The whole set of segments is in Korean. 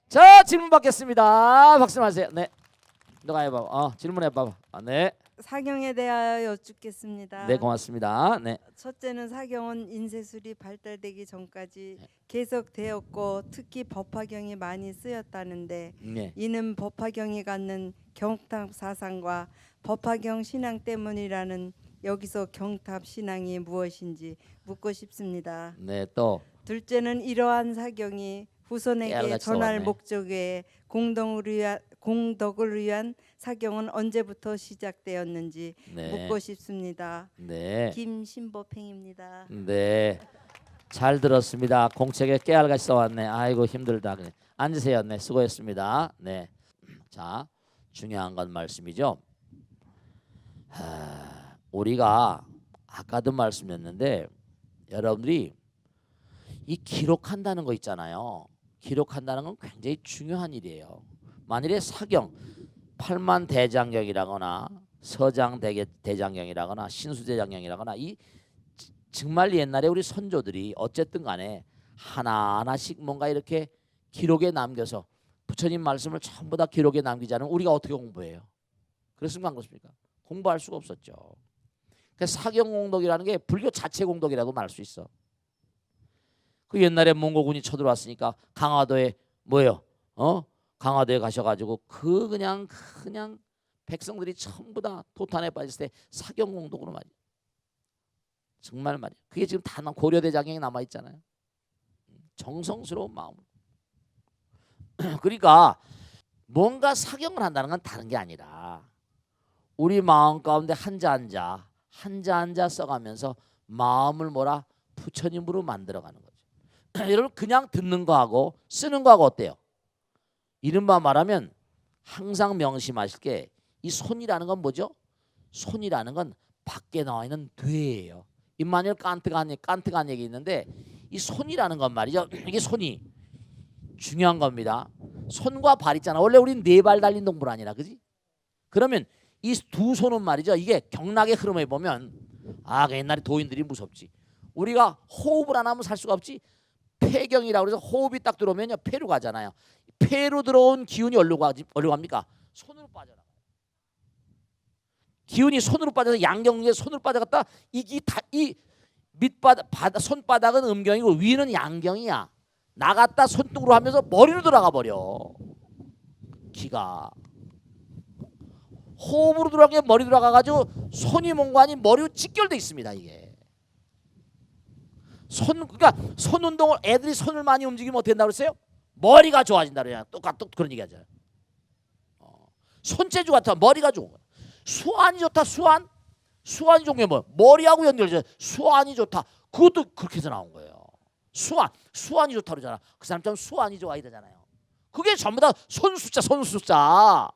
자, 질문 받겠습니다. 박수 마세요. 네, 너가 해봐. 질문해 봐봐. 네, 사경에 대하여 여쭙겠습니다. 네, 고맙습니다. 네, 첫째는 사경은 인쇄술이 발달되기 전까지 계속되었고 특히 법화경이 많이 쓰였다는데 네. 이는 법화경이 갖는 경탑 사상과 법화경 신앙 때문이라는 여기서 경탑 신앙이 무엇인지 묻고 싶습니다. 네, 또 둘째는 이러한 사경이 후손에게 깨알같이 전할 써왔네. 목적에 공덕을 위한 사경은 언제부터 시작되었는지 네, 묻고 싶습니다. 네, 김신보팽입니다. 네, 잘 들었습니다. 공책에 깨알같이 써왔네. 아이고 힘들다. 그래. 앉으세요. 네, 수고했습니다. 네, 자, 중요한 건 말씀이죠. 우리가 아까도 말씀드렸는데 여러분들이 이 기록한다는 거 있잖아요. 기록한다는 건 굉장히 중요한 일이에요. 만일에 사경 8만 대장경이라거나 서장 대장경이라거나 신수대장경이라거나 이 정말 옛날에 우리 선조들이 어쨌든 간에 하나하나씩 뭔가 이렇게 기록에 남겨서 부처님 말씀을 전부 다 기록에 남기지 않으면 우리가 어떻게 공부해요? 그렇습니까? 안 그렇습니까? 공부할 수가 없었죠. 그래서 사경 공덕이라는 게 불교 자체 공덕이라고 말할 수 있어. 그 옛날에 몽고군이 쳐들어왔으니까 강화도에 뭐예요? 강화도에 가셔가지고 그냥 백성들이 전부 다 도탄에 빠졌을 때 사경 공덕으로 말이야. 정말 말이야. 그게 지금 다 고려대장경에 남아 있잖아요. 정성스러운 마음. 그러니까 뭔가 사경을 한다는 건 다른 게 아니라 우리 마음 가운데 한자 한자 써가면서 마음을 뭐라 부처님으로 만들어가는 거죠. 여러분 그냥 듣는 거하고 쓰는 거하고 어때요? 이른바 말하면 항상 명심하실 게 이 손이라는 건 뭐죠? 손이라는 건 밖에 나와 있는 뇌예요. 임마누엘 칸트가 한 얘기 있는데 이 손이라는 건 말이죠. 이게 손이 중요한 겁니다. 손과 발 있잖아. 원래 우리는 네 발 달린 동물 아니라 그지? 그러면 이 두 손은 말이죠. 이게 경락의 흐름에 보면 그 옛날에 도인들이 무섭지. 우리가 호흡을 안 하면 살 수가 없지. 폐경이라고 해서 호흡이 딱 들어오면요 폐로 가잖아요. 폐로 들어온 기운이 어디로 갑니까? 손으로 빠져나가요. 기운이 손으로 빠져서 양경에 손으로 빠져갔다. 이 밑바닥 손바닥은 음경이고 위는 양경이야. 나갔다 손등으로 하면서 머리로 들어가 버려. 기가 호흡으로 들어간 게 머리 들어가가지고 손이 뭔가 아닌 머리로 직결돼 있습니다. 이게 그러니까 손 운동을 애들이 손을 많이 움직이면 어떻게 된다고 그랬어요? 머리가 좋아진다 그래요. 똑같은 그런 얘기 하잖아요. 손재주 같아 머리가 좋은 거야. 수완이 좋다. 수완이 좋은 게 뭐야? 머리하고 연결돼. 수완이 좋다. 그것도 그렇게 해서 나온 거예요. 수완이 좋다 그러잖아. 그 사람처럼 수완이 좋아 이러잖아요. 그게 전부 다 손 숫자.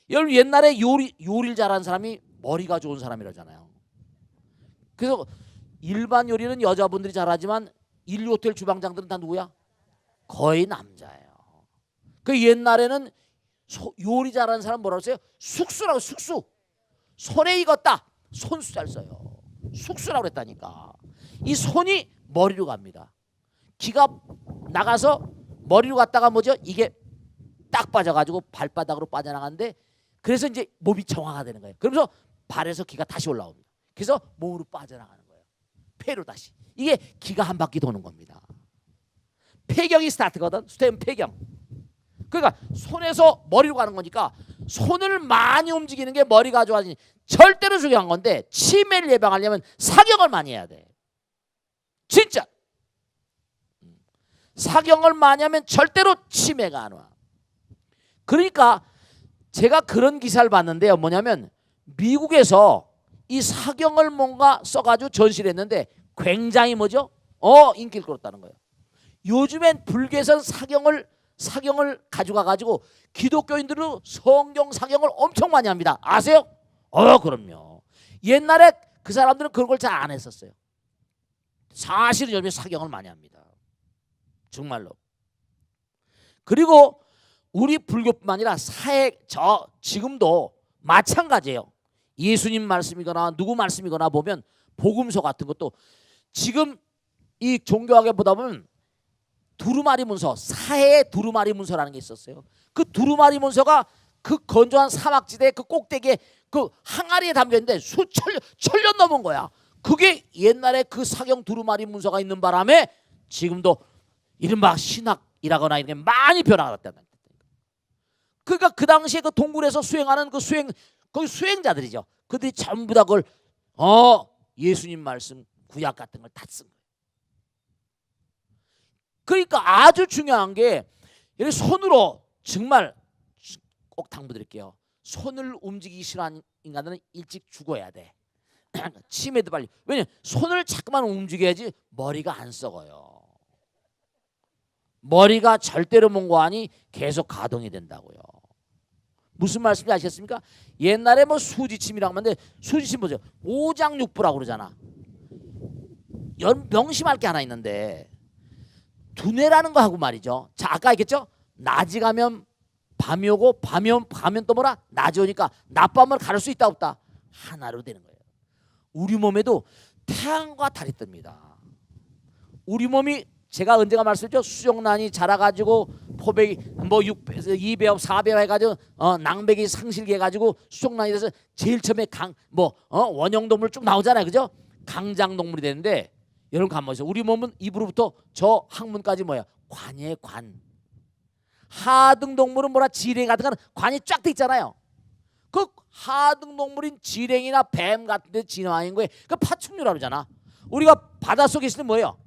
여러분 옛날에 요리를 잘하는 사람이 머리가 좋은 사람이라잖아요. 그래서 일반 요리는 여자분들이 잘하지만 1호텔 주방장들은 다 누구야? 거의 남자예요. 그 옛날에는 요리 잘하는 사람 뭐라고 써요? 숙수라고. 숙수. 손에 익었다. 손수 잘 써요. 숙수라고 그랬다니까. 이 손이 머리로 갑니다. 기가 나가서 머리로 갔다가 뭐죠? 이게 딱 빠져가지고 발바닥으로 빠져나가는데 그래서 이제 몸이 정화가 되는 거예요. 그러면서 발에서 기가 다시 올라옵니다. 그래서 몸으로 빠져나가는 거예요. 폐로 다시. 이게 기가 한 바퀴 도는 겁니다. 폐경이 스타트거든. 스템 폐경. 그러니까 손에서 머리로 가는 거니까 손을 많이 움직이는 게 머리가 좋아지니 절대로 중요한 건데 치매를 예방하려면 사경을 많이 해야 돼. 진짜. 사경을 많이 하면 절대로 치매가 안 와. 그러니까 제가 그런 기사를 봤는데요. 뭐냐면 미국에서 이 사경을 뭔가 써가지고 전시를 했는데 굉장히 뭐죠? 인기를 끌었다는 거예요. 요즘엔 불교에서는 사경을 가져가가지고 기독교인들은 성경 사경을 엄청 많이 합니다. 아세요? 그럼요. 옛날에 그 사람들은 그런 걸 잘 안 했었어요. 사실은 요즘에 사경을 많이 합니다. 정말로. 그리고 우리 불교뿐만 아니라 지금도 마찬가지예요. 예수님 말씀이거나 누구 말씀이거나 보면 복음서 같은 것도 지금 이 종교학에 보다 보면 두루마리 문서, 사해의 두루마리 문서라는 게 있었어요. 그 두루마리 문서가 그 건조한 사막지대 그 꼭대기에 그 항아리에 담겨 있는데 천년 넘은 거야. 그게 옛날에 그 사경 두루마리 문서가 있는 바람에 지금도 이른바 신학이라거나 이런 게 많이 변화가 됐다. 그러니까 그 당시에 그 동굴에서 수행하는 그 거기 수행자들이죠. 그들이 전부 다 그걸 예수님 말씀 구약 같은 걸 다 쓴 거예요. 그러니까 아주 중요한 게 이렇게 손으로 정말 꼭 당부드릴게요. 손을 움직이기 싫어하는 인간들은 일찍 죽어야 돼. 치매도 빨리. 왜냐면 손을 자꾸만 움직여야지 머리가 안 썩어요. 머리가 절대로 몽고하니 계속 가동이 된다고요. 무슨 말씀인지 아시겠습니까? 옛날에 뭐 수지침이라고 하는데 수지침 뭐죠? 오장육부라고 그러잖아. 명심할 게 하나 있는데 두뇌라는 거 하고 말이죠. 자, 아까 얘기했죠? 낮이 가면 밤이 오고 밤이 가면 또 뭐라? 낮이 오니까 낮밤을 가를 수 있다 없다? 하나로 되는 거예요. 우리 몸에도 태양과 달이 뜹니다. 우리 몸이 제가 언제가 말씀드렸죠? 수족란이 자라가지고 포백이 뭐 6배, 2배업, 4배업 해가지고 낭백이 상실게 해가지고 수족란이 돼서 제일 처음에 원형동물 쭉 나오잖아요, 그죠? 강장동물이 되는데 여러분 가만 보세요. 우리 몸은 입으로부터 저 항문까지 뭐야? 관이에요, 관. 하등동물은 뭐라 지렁이 같은 거는 관이 쫙 돼 있잖아요. 그 하등동물인 지렁이나 뱀 같은 데 진화한 거에 그 파충류라고 그러잖아. 우리가 바닷속에 있을 때 뭐예요?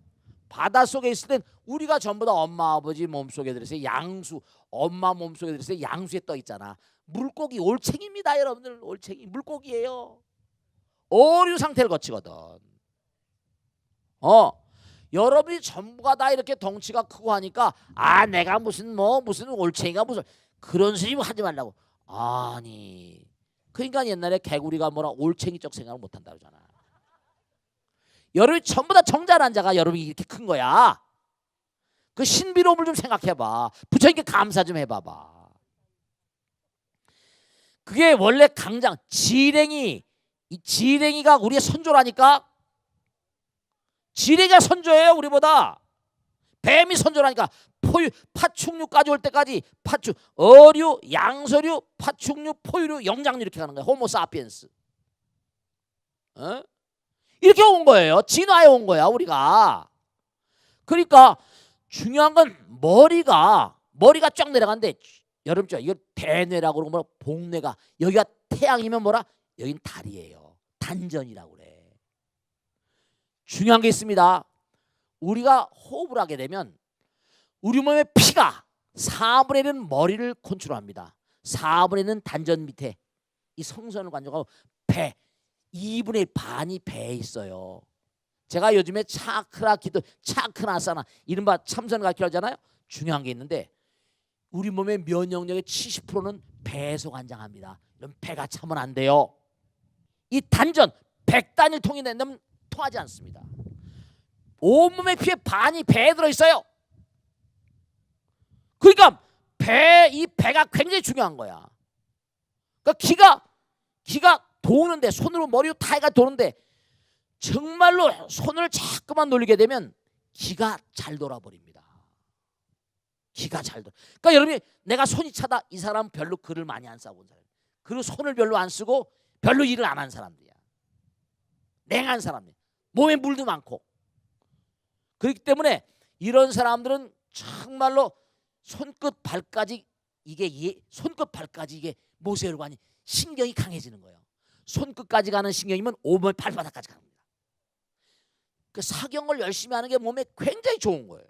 바닷속에 있을 땐 우리가 전부 다 엄마 아버지 몸속에 들어있어요. 양수, 엄마 몸속에 들어있어요. 양수에 떠 있잖아. 물고기 올챙이입니다, 여러분들. 올챙이 물고기예요. 어류 상태를 거치거든. 여러분이 전부가 다 이렇게 덩치가 크고 하니까 내가 무슨 올챙이가 무슨 그런 소리 하지 말라고. 아니, 그러니까 옛날에 개구리가 뭐라 올챙이적 생각을 못한다 그러잖아. 여러분이 전부 다 정자란 자가 여러분이 이렇게 큰 거야. 그 신비로움을 좀 생각해봐. 부처님께 감사 좀 해봐봐. 그게 원래 강장 지렁이, 이 지렁이가 우리의 선조라니까. 지렁이가 선조예요, 우리보다. 뱀이 선조라니까. 파충류까지 올 때까지 어류, 양서류, 파충류, 포유류, 영장류 이렇게 가는 거야. 호모사피엔스. 이렇게 온 거예요. 진화해 온 거야, 우리가. 그러니까 중요한 건 머리가 쫙 내려가는데 여러분 이거 대뇌라고 그러고 뭐라 복뇌가 여기가 태양이면 뭐라 여긴 달이에요. 단전이라고 그래. 중요한 게 있습니다. 우리가 호흡을 하게 되면 우리 몸의 피가 4분의 1은 머리를 컨트롤합니다. 4분의 1은 단전 밑에 이 성선을 관정하고 배 2분의 1 반이 배에 있어요. 제가 요즘에 차크라 기도, 차크나사나 이른바 참선가기를 하잖아요. 중요한 게 있는데 우리 몸의 면역력의 70%는 배에서 관장합니다. 이런 배가 차면 안 돼요. 이 단전 100단일 통이 낸다면 통하지 않습니다. 온몸의 피의 반이 배에 들어있어요. 그러니까 이 배가 굉장히 중요한 거야. 그러니까 기가 도는데 손으로 머리로 타이가 도는데 정말로 손을 자꾸만 놀리게 되면 기가 잘 돌아버립니다. 기가 잘 돌아. 그러니까 여러분이 내가 손이 차다, 이 사람 별로 글을 많이 안 써본 사람, 그리고 손을 별로 안 쓰고 별로 일을 안 한 사람들이야. 냉한 사람들, 몸에 물도 많고. 그렇기 때문에 이런 사람들은 정말로 손끝 발까지 이게 모세혈관이 신경이 강해지는 거예요. 손끝까지 가는 신경이면 온몸 발바닥까지 가는 겁니다. 그 사경을 열심히 하는 게 몸에 굉장히 좋은 거예요.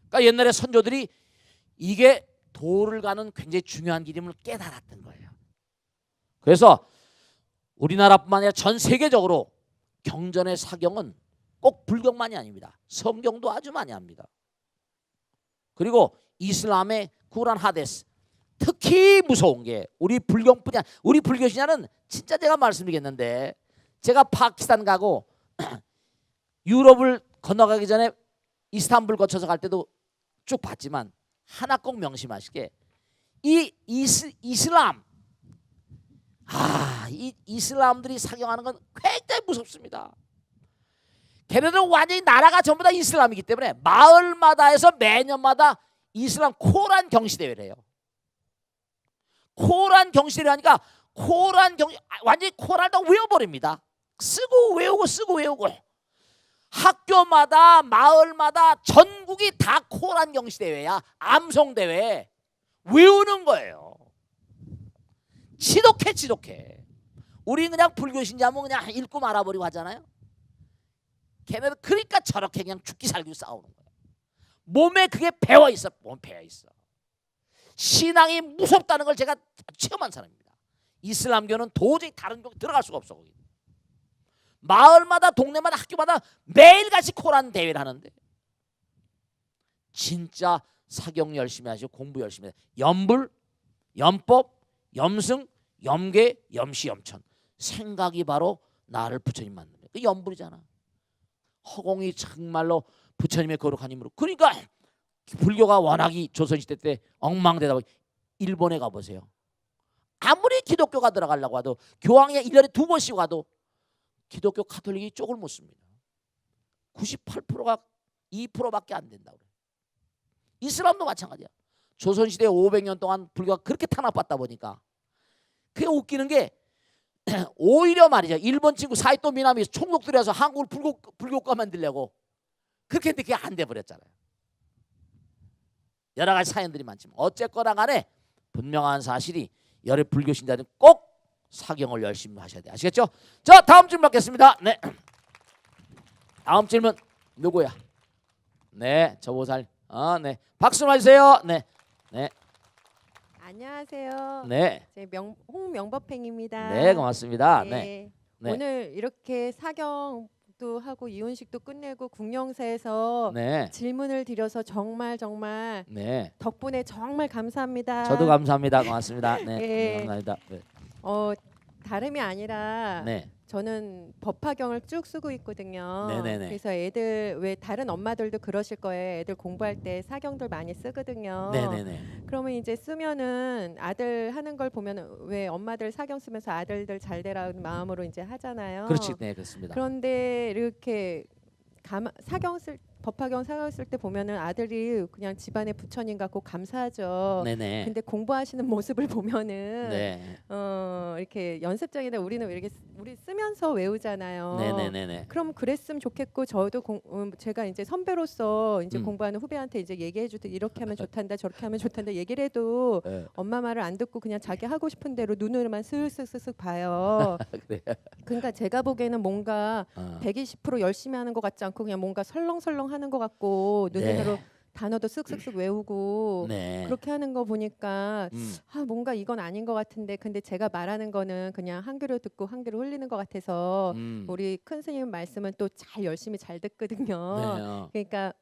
그러니까 옛날에 선조들이 이게 도를 가는 굉장히 중요한 길임을 깨달았던 거예요. 그래서 우리나라뿐만 아니라 전 세계적으로 경전의 사경은 꼭 불경만이 아닙니다. 성경도 아주 많이 합니다. 그리고 이슬람의 쿠란 하데스, 특히 무서운 게 우리 불경뿐이 아니라 우리 불교 신자는 진짜 제가 말씀드리겠는데 제가 파키스탄 가고 유럽을 건너가기 전에 이스탄불 거쳐서 갈 때도 쭉 봤지만 하나 꼭 명심하시게 이 이슬람 이 이슬람들이 사경하는 건 굉장히 무섭습니다. 걔네들은 완전히 나라가 전부 다 이슬람이기 때문에 마을마다 해서 매년마다 이슬람 코란 경시대회를 해요. 코란 경시대회를 하니까 완전히 코란을 다 외워버립니다. 쓰고 외우고 쓰고 외우고 학교마다 마을마다 전국이 다 코란 경시대회야. 암송대회 외우는 거예요. 지독해. 우리 그냥 불교 신자면 그냥 읽고 말아버리고 하잖아요. 걔네들 그러니까 저렇게 그냥 죽기 살기 싸우는 거예요. 몸에 그게 배어있어. 신앙이 무섭다는 걸 제가 체험한 사람입니다. 이슬람교는 도저히 다른 교 들어갈 수가 없어. 거기. 마을마다 동네마다 학교마다 매일같이 코란 대회를 하는데 진짜 사경 열심히 하시고 공부 열심히 해요. 염불, 염법, 염승, 염계, 염시, 염천. 생각이 바로 나를 부처님 만드는 거예요. 그 염불이잖아. 허공이 정말로 부처님의 거룩한 힘으로. 그러니까 불교가 워낙이 조선시대 때 엉망되다 보니 일본에 가보세요. 아무리 기독교가 들어가려고 해도 교황이 1년에 2번씩 와도 기독교 카톨릭이 쪽을 못 씁니다. 98%가 2%밖에 안 된다고 그래요. 이슬람도 마찬가지야. 조선시대 500년 동안 불교가 그렇게 탄압받다 보니까 그게 웃기는 게 오히려 말이죠. 일본 친구 사이토 미나미 총독 들여서 한국을 불교과 만들려고 그렇게 했는데 그게 안 돼버렸잖아요. 여러 가지 사연들이 많지만 어쨌거나 간에 분명한 사실이 열의 불교 신자들은 꼭 사경을 열심히 하셔야 돼요. 아시겠죠? 자, 다음 질문 받겠습니다. 네. 다음 질문 누구야? 네, 저보살. 네. 박수 맞으세요. 네. 네. 안녕하세요. 네. 제 홍명법행입니다. 네, 고맙습니다. 네. 네. 네. 오늘 이렇게 사경도 하고 이혼식도 끝내고 국영사에서 네. 질문을 드려서 정말 네. 덕분에 정말 감사합니다. 저도 감사합니다. 고맙습니다. 네. 네. 감사합니다. 네. 다름이 아니라 네. 저는 법화경을 쭉 쓰고 있거든요. 네네네. 그래서 애들 왜 다른 엄마들도 그러실 거예요. 애들 공부할 때 사경들 많이 쓰거든요. 네네네. 그러면 이제 쓰면은 아들 하는 걸 보면 왜 엄마들 사경 쓰면서 아들들 잘 되라는 마음으로 이제 하잖아요. 그렇지. 네, 그렇습니다. 그런데 이렇게 법화경 사경 쓸 때 보면은 아들이 그냥 집안의 부처님 같고 감사하죠. 네네. 근데 공부하시는 모습을 보면은 네. 이렇게 연습장에다 우리 쓰면서 외우잖아요. 네네네네. 그럼 그랬으면 좋겠고 저도 제가 이제 선배로서 이제 음. 공부하는 후배한테 이제 얘기해 주듯 이렇게 하면 좋단다 저렇게 하면 좋단다 얘기를 해도 네. 엄마 말을 안 듣고 그냥 자기 하고 싶은 대로 눈으로만 슬슬슬슬 봐요. 그래요. 그러니까 제가 보기에는 뭔가 120% 열심히 하는 것 같지 않고 그냥 뭔가 설렁설렁 하는 것 같고 눈으로 네. 단어도 쓱쓱쓱 외우고 네. 그렇게 하는 거 보니까 음. 뭔가 이건 아닌 것 같은데 근데 제가 말하는 거는 그냥 한 귀로 듣고 한 귀로 흘리는 것 같아서 우리 큰 스님 말씀은 또 잘 열심히 잘 듣거든요. 네. 그러니까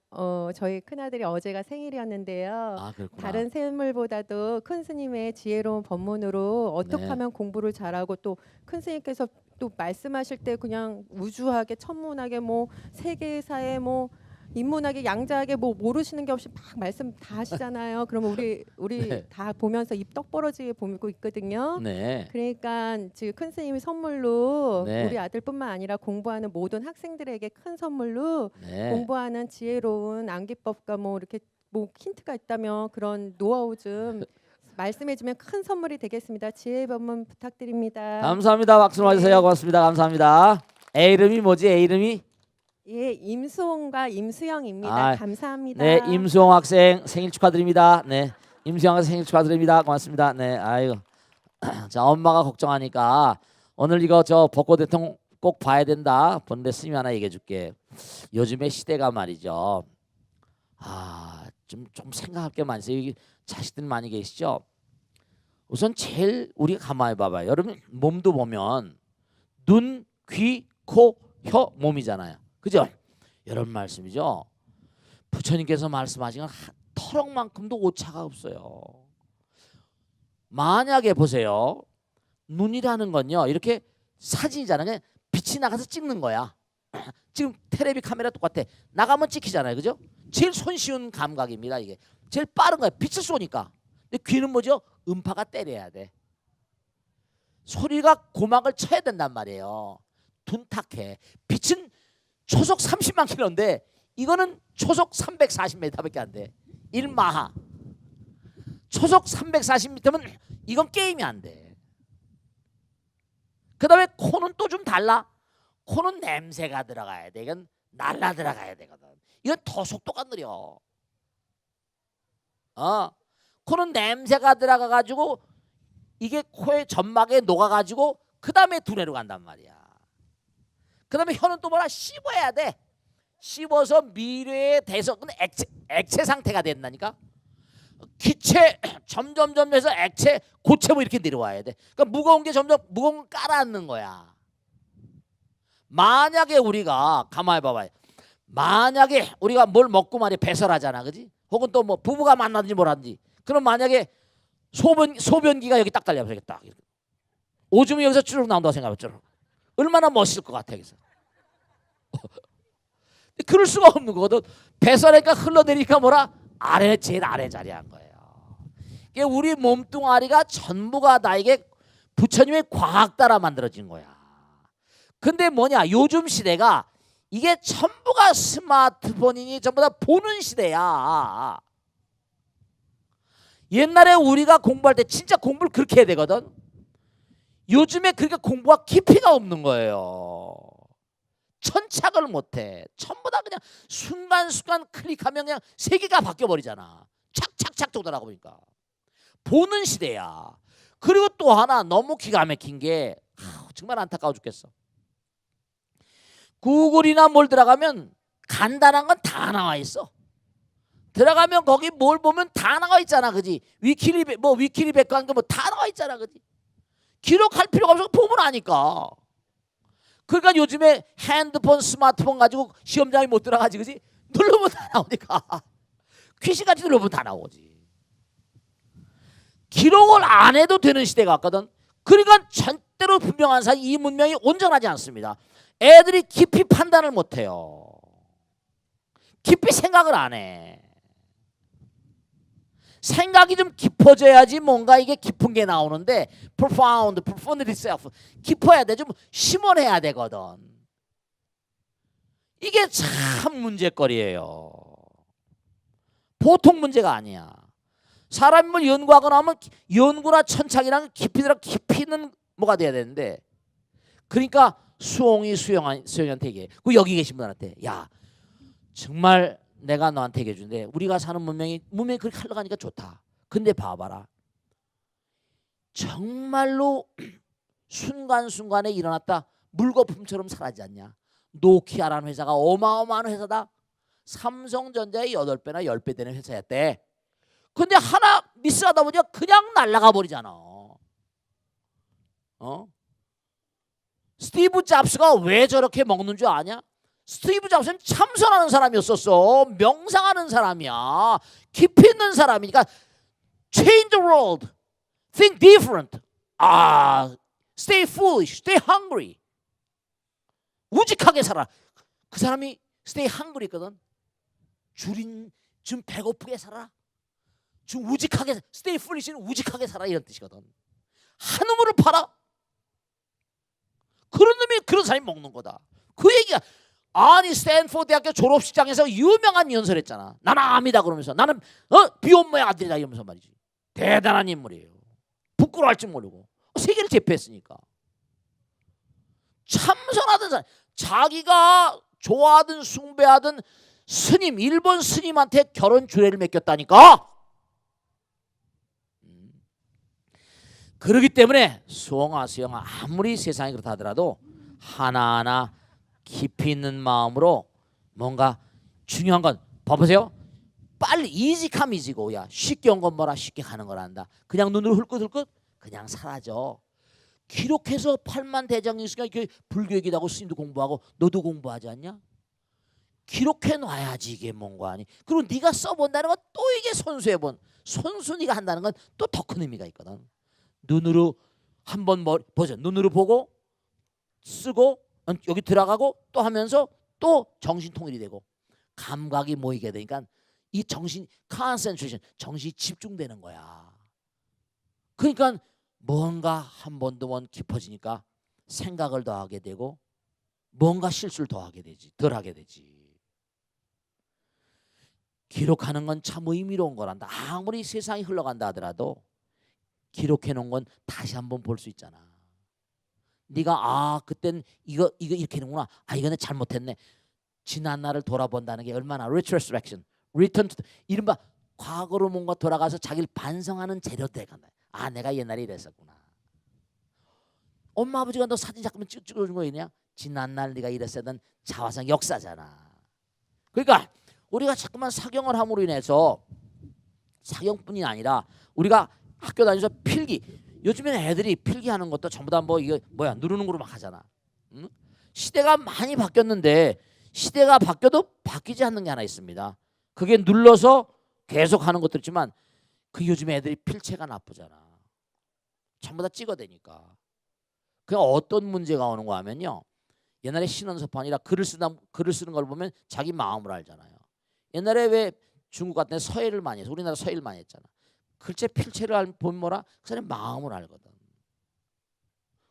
저희 큰아들이 어제가 생일이었는데요. 아, 그렇구나. 다른 샘물보다도 큰 스님의 지혜로운 법문으로 어떻게 네. 하면 공부를 잘하고 또 큰 스님께서 또 말씀하실 때 그냥 우주하게 천문하게 뭐 세계사에 뭐 인문학에 양자하게 뭐 모르시는 게 없이 막 말씀 다 하시잖아요. 그러면 우리 네. 다 보면서 입 떡 벌어지게 보고 있거든요. 네. 그러니까 지금 큰 스님이 선물로 네. 우리 아들뿐만 아니라 공부하는 모든 학생들에게 큰 선물로 네. 공부하는 지혜로운 암기법과 뭐 이렇게 뭐 힌트가 있다면 그런 노하우 좀 말씀해주면 큰 선물이 되겠습니다. 지혜 법문 부탁드립니다. 감사합니다. 박수 맞으세요. 네. 고맙습니다. 감사합니다. 애 이름이 뭐지? 애 이름이? 예, 임수홍과 임수영입니다. 아, 감사합니다. 네, 임수홍 학생 생일 축하드립니다. 네, 임수홍 학생 생일 축하드립니다. 고맙습니다. 네, 아이고. 자, 엄마가 걱정하니까 오늘 이거 저 벚꽃 대통령 꼭 봐야 된다. 본데 스님 하나 얘기해줄게. 요즘의 시대가 말이죠. 좀 생각할 게 많으세요. 여기 자식들 많이 계시죠. 우선 제일 우리가 가만히 봐봐요. 여러분 몸도 보면 눈, 귀, 코, 혀, 몸이잖아요. 그죠? 이런 말씀이죠. 부처님께서 말씀하신 건 터럭만큼도 오차가 없어요. 만약에 보세요. 눈이라는 건요. 이렇게 사진이잖아요. 빛이 나가서 찍는 거야. 지금 텔레비 카메라 똑같아. 나가면 찍히잖아요. 그죠? 제일 손쉬운 감각입니다. 이게 제일 빠른 거야. 빛을 쏘니까. 근데 귀는 뭐죠? 음파가 때려야 돼. 소리가 고막을 쳐야 된단 말이에요. 둔탁해. 빛은 초속 30만 킬로인데 이거는 초속 340m밖에 안 돼. 1마하. 초속 340m면 이건 게임이 안 돼. 그 다음에 코는 또 좀 달라. 코는 냄새가 들어가야 돼. 이건 날라 들어가야 되거든. 이건 더 속도가 느려. 코는 냄새가 들어가가지고 이게 코의 점막에 녹아가지고 그 다음에 두뇌로 간단 말이야. 그 다음에 혀는 또 뭐라 씹어야 돼. 씹어서 미뢰의 대성은 액체 상태가 된다니까. 기체 점점점 해서 액체 고체 뭐 이렇게 내려와야 돼. 그러니까 무거운 게 점점 무거운 걸 깔아앉는 거야. 만약에 우리가 가만히 봐봐요. 만약에 우리가 뭘 먹고 말이 배설하잖아, 그지? 혹은 또 뭐 부부가 만나든지 뭐라든지. 그럼 만약에 소변기가 여기 딱 달려버리겠다. 오줌이 여기서 쭈르륵 나온다고 생각해 쭈르륵. 얼마나 멋있을 것 같아 그래서. 그럴 수가 없는 거거든. 배설하니까 흘러내리니까 뭐라 제일 아래 자리에 한 거예요. 이게 우리 몸뚱아리가 전부가 나에게 부처님의 과학 따라 만들어진 거야. 근데 뭐냐, 요즘 시대가 이게 전부가 스마트폰이니 전부 다 보는 시대야. 옛날에 우리가 공부할 때 진짜 공부를 그렇게 해야 되거든. 요즘에 그렇게 공부가 깊이가 없는 거예요. 천착을 못해. 전부 다 그냥 순간순간 클릭하면 그냥 세계가 바뀌어버리잖아. 착착착 도달하고 보니까. 보는 시대야. 그리고 또 하나 너무 기가 막힌 게 정말 안타까워 죽겠어. 구글이나 뭘 들어가면 간단한 건 다 나와 있어. 들어가면 거기 뭘 보면 다 나와 있잖아, 그지? 위키리 백과한 거 뭐 다 나와 있잖아, 그지? 기록할 필요가 없어. 보면 아니까. 그러니까 요즘에 핸드폰, 스마트폰 가지고 시험장에 못 들어가지, 그지? 누르면 다 나오니까. 귀신같이 누르면 다 나오지. 기록을 안 해도 되는 시대가 왔거든. 그러니까 절대로 분명한 사실 이 문명이 온전하지 않습니다. 애들이 깊이 판단을 못 해요. 깊이 생각을 안 해. 생각이 좀 깊어져야지 뭔가 이게 깊은 게 나오는데 profound itself 깊어야 돼. 좀 심원해야 되거든. 이게 참 문제거리예요. 보통 문제가 아니야. 사람이 뭘 연구하거나 하면 연구나 천착이랑 깊이는 뭐가 돼야 되는데, 그러니까 수홍이 수영한테 얘기해. 그 여기 계신 분한테, 야 정말 내가 너한테 얘기해 주는데 우리가 사는 문명이 그렇게 흘러가니까 좋다. 근데 봐봐라. 정말로 순간순간에 일어났다 물거품처럼 사라지지 않냐. 노키아라는 회사가 어마어마한 회사다. 삼성전자의 8배나 10배 되는 회사였대. 근데 하나 미스하다 보니까 그냥 날아가 버리잖아. 스티브 잡스가 왜 저렇게 먹는 줄 아냐? 스티브 잡스는 참선하는 사람이었었어. 명상하는 사람이야. 깊이 있는 사람이니까 change the world, think different. Stay foolish, stay hungry. 우직하게 살아. 그 사람이 stay hungry 있거든. 좀 배고프게 살아. 좀 우직하게, stay foolish는 우직하게 살아 이런 뜻이거든. 한우물을 팔아. 그런 놈이 그런 사람이 먹는 거다. 그 얘기가 아니 스탠포드 대학교 졸업식장에서 유명한 연설했잖아. 나는 암이다 그러면서 나는 비혼모의 아들이다 이러면서 말이지. 대단한 인물이에요. 부끄러워할 줄 모르고 세계를 제패했으니까. 참선하던 사람, 자기가 좋아하던 숭배하던 스님, 일본 스님한테 결혼 주례를 맡겼다니까. 그렇기 때문에 수영아 아무리 세상이 그렇다 하더라도 하나하나 깊이 있는 마음으로 뭔가 중요한 건 봐보세요. 빨리 이직하면 이지고, 야 쉽게 온 건 뭐라 쉽게 가는 거란다. 그냥 눈으로 흘끗흘끗 그냥 사라져. 기록해서 8만 대장경수가 불교얘기하고 스님도 공부하고 너도 공부하지 않냐? 기록해 놔야지 이게 뭔가 아니. 그리고 네가 써본다는 건 또 이게 선수해본 선수 네가 한다는 건 또 더 큰 의미가 있거든. 눈으로 한번 보죠. 눈으로 보고 쓰고 여기 들어가고 또 하면서 또 정신 통일이 되고 감각이 모이게 되니까 이 정신 concentration, 정신이 집중되는 거야. 그러니까 뭔가 한 번 더 깊어지니까 생각을 더 하게 되고 뭔가 실수를 더 하게 되지, 덜 하게 되지. 기록하는 건 참 의미로운 거란다. 아무리 세상이 흘러간다 하더라도 기록해 놓은 건 다시 한번 볼 수 있잖아. 네가 그땐 이거 이렇게 했는구나. 이거는 잘못했네. 지난 날을 돌아본다는 게 얼마나 retrospection, return to 이른바 과거로 뭔가 돌아가서 자기를 반성하는 재료도 돼간다. 내가 옛날에 이랬었구나. 엄마 아버지가 너 사진 잠깐만 찍어준 거 있냐? 지난 날 네가 이랬었던 자화상 역사잖아. 그러니까 우리가 자꾸만 사경을 함으로 인해서 사경뿐이 아니라 우리가 학교 다니면서 필기, 요즘에는 애들이 필기하는 것도 전부 다 뭐 이거 뭐야 누르는 거로 막 하잖아. 응? 시대가 많이 바뀌었는데 시대가 바뀌어도 바뀌지 않는 게 하나 있습니다. 그게 눌러서 계속 하는 것도 있지만 그 요즘 애들이 필체가 나쁘잖아. 전부 다 찍어대니까. 그냥 어떤 문제가 오는 거 하면요. 옛날에 신원서판이라 글을 쓰는 걸 보면 자기 마음을 알잖아요. 옛날에 왜 중국 같은 데 서예를 많이 해서 우리나라 서예를 많이 했잖아. 글자 필체를 보면 뭐라? 그 사람의 마음을 알거든.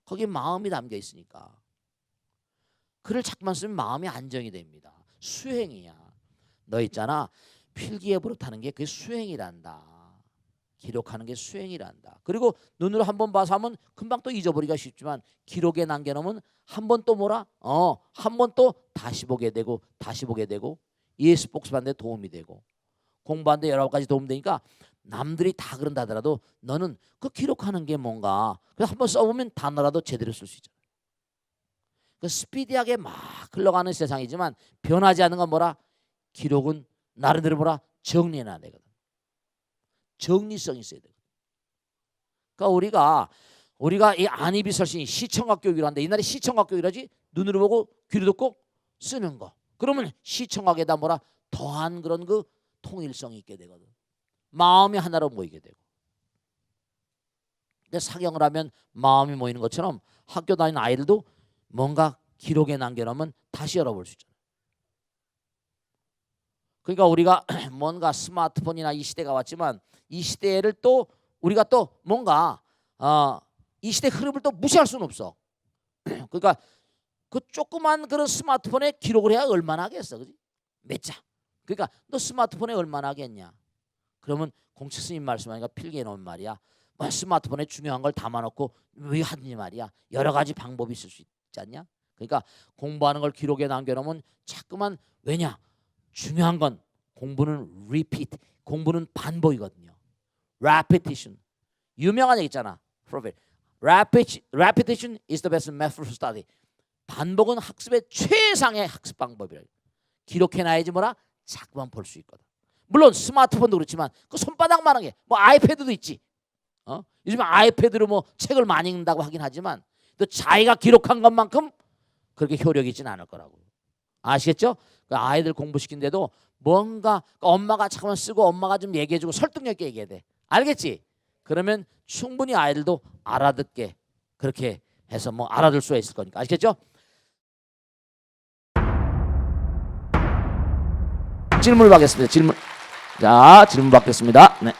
거기에 마음이 담겨 있으니까. 글을 자꾸만 쓰면 마음이 안정이 됩니다. 수행이야. 너 있잖아. 필기에 버릇하는 게 그게 수행이란다. 기록하는 게 수행이란다. 그리고 눈으로 한번 봐서 하면 금방 또 잊어버리기가 쉽지만 기록에 남겨놓으면 한 번 또 뭐라? 한 번 또 다시 보게 되고 다시 보게 되고 예습 복습하는 데 도움이 되고 공부하는 데 여러 가지 도움이 되니까 남들이 다 그런다 하더라도 너는 그 기록하는 게 뭔가 그래서 한번 써보면 단어라도 제대로 쓸 수 있잖아. 그 스피디하게 막 흘러가는 세상이지만 변하지 않는 건 뭐라? 기록은 나름대로 뭐라? 정리해놔야 되거든. 정리성이 있어야 되거든. 그러니까 우리가 이 안이비설신이 시청각 교육이라는데 옛날에 시청각 교육이라지 눈으로 보고 귀로 듣고 쓰는 거. 그러면 시청각에다 뭐라? 더한 그런 그 통일성이 있게 되거든. 마음이 하나로 모이게 되고. 근데 사경을 하면 마음이 모이는 것처럼 학교 다니는 아이들도 뭔가 기록에 남겨놓으면 다시 열어볼 수 있잖아요. 그러니까 우리가 뭔가 스마트폰이나 이 시대가 왔지만 이 시대를 또 우리가 또 뭔가 이 시대 흐름을 또 무시할 수는 없어. 그러니까 그 조그만 그런 스마트폰에 기록을 해야 얼마나 하겠어, 그지? 몇 자. 그러니까 너 스마트폰에 얼마나 하겠냐? 그러면 공치 스님 말씀하니까 필기해 놓은 말이야. 뭐 스마트폰에 중요한 걸 담아놓고 왜 하느니 말이야. 여러 가지 방법이 있을 수 있지 않냐? 그러니까 공부하는 걸 기록에 남겨놓으면 자꾸만 왜냐? 중요한 건 공부는 repeat, 공부는 반복이거든요. repetition. 유명한 얘기 있잖아. repetition is the best method for study. 반복은 학습의 최상의 학습 방법이라. 기록해놔야지 뭐라? 자꾸만 볼 수 있거든. 물론 스마트폰도 그렇지만 그 손바닥만한 게 뭐 아이패드도 있지. 요즘 아이패드로 뭐 책을 많이 읽는다고 하긴 하지만 또 자기가 기록한 것만큼 그렇게 효력이 있지는 않을 거라고. 아시겠죠? 그 아이들 공부시킨데도 뭔가 엄마가 잠깐만 쓰고 엄마가 좀 얘기해주고 설득력 있게 얘기해야 돼. 알겠지? 그러면 충분히 아이들도 알아듣게 그렇게 해서 뭐 알아들 수가 있을 거니까. 아시겠죠? 질문을 받겠습니다. 질문 받겠습니다. 네.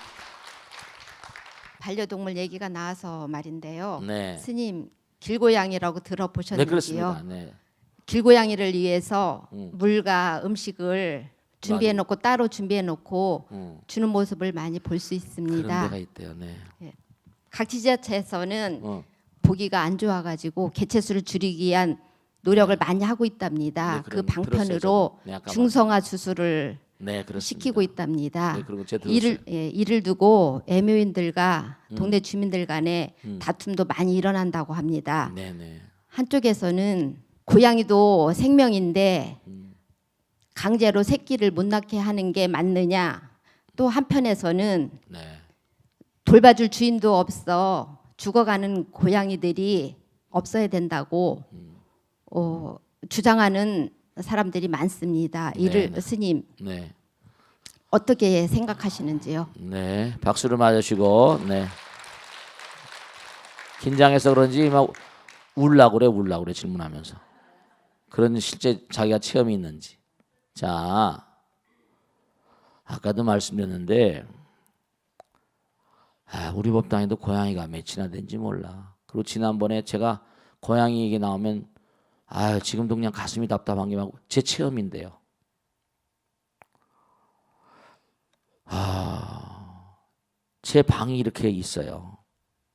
반려동물 얘기가 나와서 말인데요. 네. 스님 길고양이라고 네, 들어보셨는지요? 그렇습니다. 네. 길고양이를 위해서 물과 음식을 준비해 놓고 따로 준비해 놓고 주는 모습을 많이 볼 수 그런 있습니다. 데가 있대요. 네. 각 지자체에서는 어. 보기가 안 좋아가지고 개체수를 줄이기 위한 노력을 많이 하고 있답니다. 네, 그 그런 방편으로 들었어요, 네, 아까 중성화 수술을 네, 그렇습니다. 시키고 있답니다. 네, 그리고 제가 들었어요. 이를 두고 애묘인들과 동네 주민들 간에 다툼도 많이 일어난다고 합니다. 네, 네. 한쪽에서는 고양이도 생명인데 강제로 새끼를 못 낳게 하는 게 맞느냐, 또 한편에서는 네. 돌봐줄 주인도 없어 죽어가는 고양이들이 없어야 된다고 주장하는 사람들이 많습니다. 이를 네. 스님 네. 어떻게 생각하시는지요? 네. 박수를 맞으시고 네. 긴장해서 그런지 막 울라고 그래 질문하면서. 그런 실제 자기가 체험이 있는지. 자, 아까도 말씀드렸는데 우리 법당에도 고양이가 몇이나 된지 몰라. 그리고 지난번에 제가 고양이 얘기 나오면 아 지금도 그냥 가슴이 답답한 게 막 제 체험인데요. 제 방이 이렇게 있어요.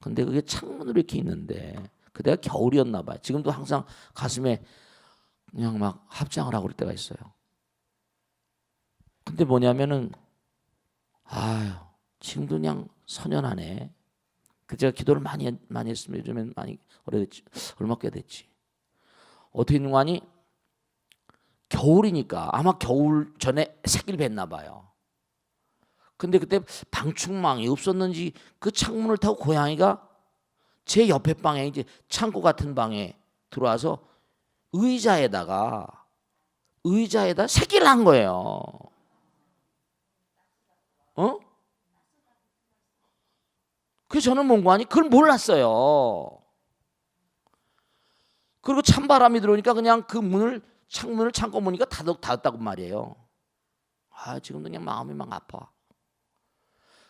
근데 그게 창문으로 이렇게 있는데 그때가 겨울이었나 봐요. 지금도 항상 가슴에 그냥 막 합장을 하고 그럴 때가 있어요. 근데 뭐냐면은 아유 지금도 그냥 선연하네. 그 제가 기도를 많이 했으면 요즘엔 많이 오래됐지. 얼마 꽤 됐지. 어떻게 있는 거 아니? 겨울이니까 아마 겨울 전에 새끼를 뱉나 봐요. 근데 그때 방충망이 없었는지 그 창문을 타고 고양이가 제 옆에 방에 이제 창고 같은 방에 들어와서 의자에다 새끼를 한 거예요. 어? 그래서 저는 뭔가 아니 그걸 몰랐어요. 그리고 찬바람이 들어오니까 그냥 그 창문을 창고 보니까 닫았다고 말이에요. 아 지금도 그냥 마음이 막 아파.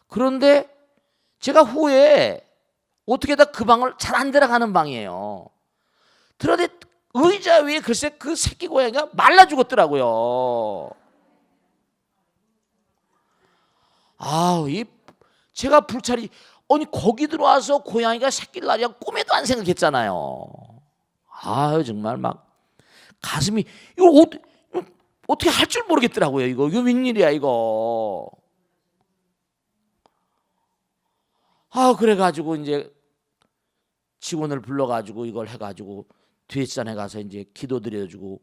그런데 제가 후에 어떻게다 그 방을 잘 안 들어가는 방이에요. 들어대 의자 위에 글쎄 그 새끼 고양이가 말라 죽었더라고요. 이 제가 불찰이 아니 거기 들어와서 고양이가 새끼를 낳으려 꿈에도 안 생각했잖아요. 정말 막 가슴이 이거 어떻게 할 줄 모르겠더라고요. 이거 웬일이야 이거. 그래가지고 이제 직원을 불러가지고 이걸 해가지고 뒷산에 가서 이제 기도드려주고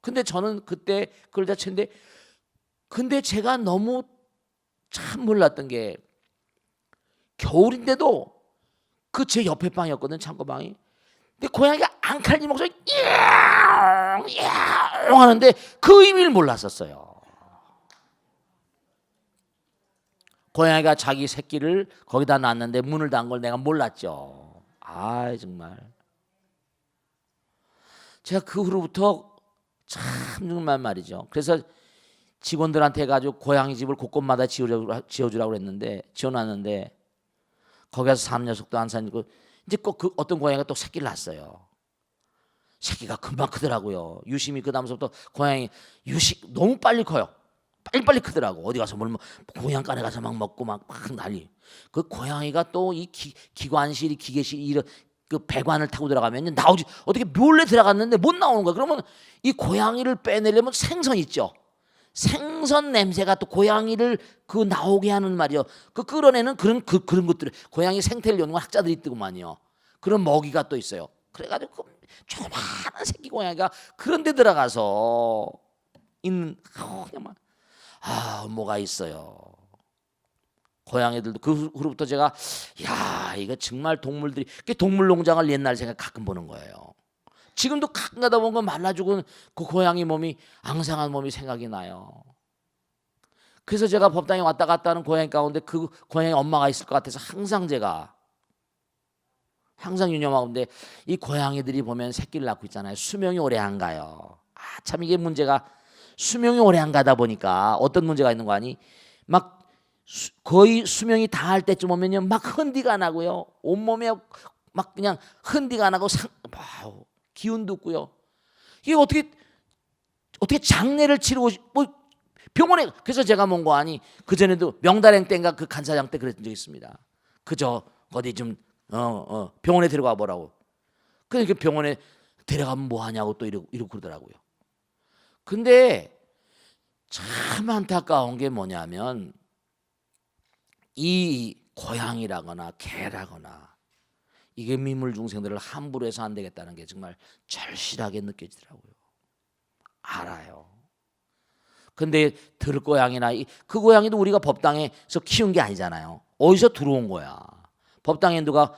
근데 저는 그때 그걸 다 쳤는데 근데 제가 너무 참 몰랐던 게 겨울인데도 그 제 옆에 방이었거든 창고방이. 근데 고양이가 앙칼리 목소리 야옹 하는데 그 의미를 몰랐었어요. 고양이가 자기 새끼를 거기다 놨는데 문을 닫은 걸 내가 몰랐죠. 정말 제가 그 후로부터 참 정말 말이죠. 그래서 직원들한테 해가지고 고양이 집을 곳곳마다 지어주라고 그랬는데 지어놨는데 거기 가서 사는 녀석도 안 사니고 이제 꼭 그 어떤 고양이가 또 새끼를 낳았어요. 새끼가 금방 크더라고요. 유심히 그 다음부터 고양이 유식 너무 빨리 커요. 빨리빨리 크더라고. 어디 가서 뭘 고양간에 가서 막 먹고 막 난리. 그 고양이가 또 이 기관실이 기계실 이런 그 배관을 타고 들어가면 나오지 어떻게 몰래 들어갔는데 못 나오는 거야. 그러면 이 고양이를 빼내려면 생선 있죠. 생선 냄새가 또 고양이를 그 나오게 하는 말이요. 그 끌어내는 그런 것들 고양이 생태를 여는 학자들이 있더구만요. 그런 먹이가 또 있어요. 그래가지고 그 조그마한 새끼 고양이가 그런 데 들어가서 있는 그냥 막 뭐가 있어요. 고양이들도 그 후로부터 제가 이거 정말 동물들이 동물농장을 옛날 생각 가끔 보는 거예요. 지금도 가끔 가다 보면 말라 죽은 그 고양이 몸이 앙상한 몸이 생각이 나요. 그래서 제가 법당에 왔다 갔다 하는 고양이 가운데 그 고양이 엄마가 있을 것 같아서 항상 유념하는데 이 고양이들이 보면 새끼를 낳고 있잖아요. 수명이 오래 안 가요. 참 이게 문제가 수명이 오래 안 가다 보니까 어떤 문제가 있는 거 아니? 막 거의 수명이 다 할 때쯤 오면요 막 흔디가 나고요. 온몸에 막 그냥 흔디가 나고 기운도 없고요. 이게 어떻게 장례를 치르고 병원에 그래서 제가 뭔 거 아니? 그 전에도 명달행 때인가 그 간사장 때 그랬던 적 있습니다. 그저 어디 좀 병원에 데려가 보라고. 그러니까 병원에 데려가면 뭐 하냐고 또 이러고 그러더라고요. 근데 참 안타까운 게 뭐냐면 이 고양이라거나 개라거나 이게 민물 중생들을 함부로 해서 안 되겠다는 게 정말 절실하게 느껴지더라고요. 알아요. 근데 들고양이나 그 고양이도 우리가 법당에서 키운 게 아니잖아요. 어디서 들어온 거야. 법당에 누가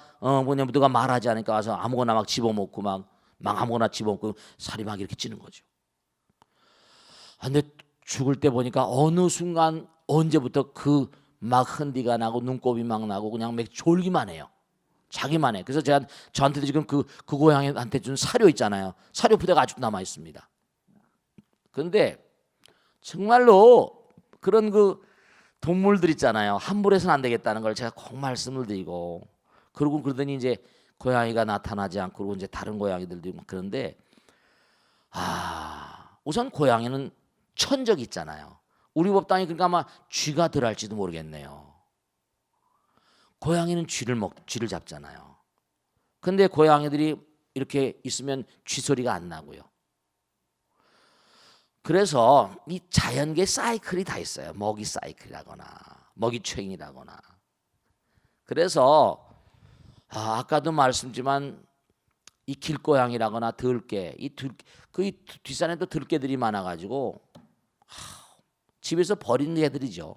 말하지 않으니까 와서 아무거나 막 집어먹고 막 아무거나 집어먹고 살이 막 이렇게 찌는 거죠. 근데 죽을 때 보니까 어느 순간 언제부터 그 막 흔디가 나고 눈곱이 막 나고 그냥 막 졸기만 해요. 자기만 해. 그래서 저한테도 지금 그 고양이한테 준 사료 있잖아요. 사료 부대가 아직도 남아 있습니다. 그런데 정말로 그런 그 동물들 있잖아요. 함부로 해서는 안 되겠다는 걸 제가 꼭 말씀을 드리고 그러고 그러더니 이제 고양이가 나타나지 않고 그리고 이제 다른 고양이들도 막 그런데 우선 고양이는 천적이 있잖아요. 우리 법당이 그러니까 아마 쥐가 들어갈지도 모르겠네요. 고양이는 쥐를 잡잖아요. 근데 고양이들이 이렇게 있으면 쥐 소리가 안 나고요. 그래서 이 자연계 사이클이 다 있어요. 먹이 사이클이라거나 먹이 체인이라거나. 그래서 아까도 말씀드렸지만 이 길고양이라거나 들개, 그 뒷산에도 들개들이 많아가지고 집에서 버린 개들이죠.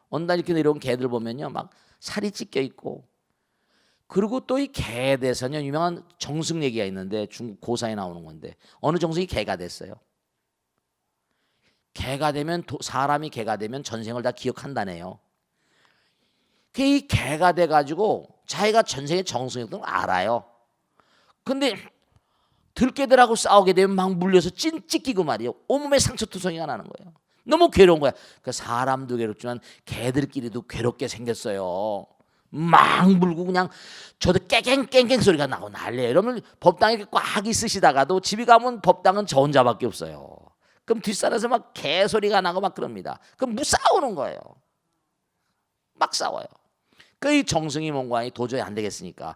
어느 날 이렇게 내려온 개들 보면요, 막 살이 찢겨 있고. 그리고 또 이 개에 대해서는 유명한 정승 얘기가 있는데 중국 고사에 나오는 건데 어느 정승이 개가 됐어요. 개가 되면 사람이 개가 되면 전생을 다 기억한다네요. 이 개가 돼가지고 자기가 전생의 정승이었던 걸 알아요. 근데 들개들하고 싸우게 되면 막 물려서 찢기고 말이에요. 온몸에 상처투성이가 나는 거예요. 너무 괴로운 거야. 그 사람도 괴롭지만 개들끼리도 괴롭게 생겼어요. 막 물고 그냥 저도 깨갱 소리가 나고 난리예요. 이러면 법당에 꽉 있으시다가도 집에 가면 법당은 저 혼자밖에 없어요. 그럼 뒷산에서 막 개소리가 나고 막 그럽니다. 그럼 싸우는 거예요. 막 싸워요. 그 정승이 뭔가 도저히 안 되겠으니까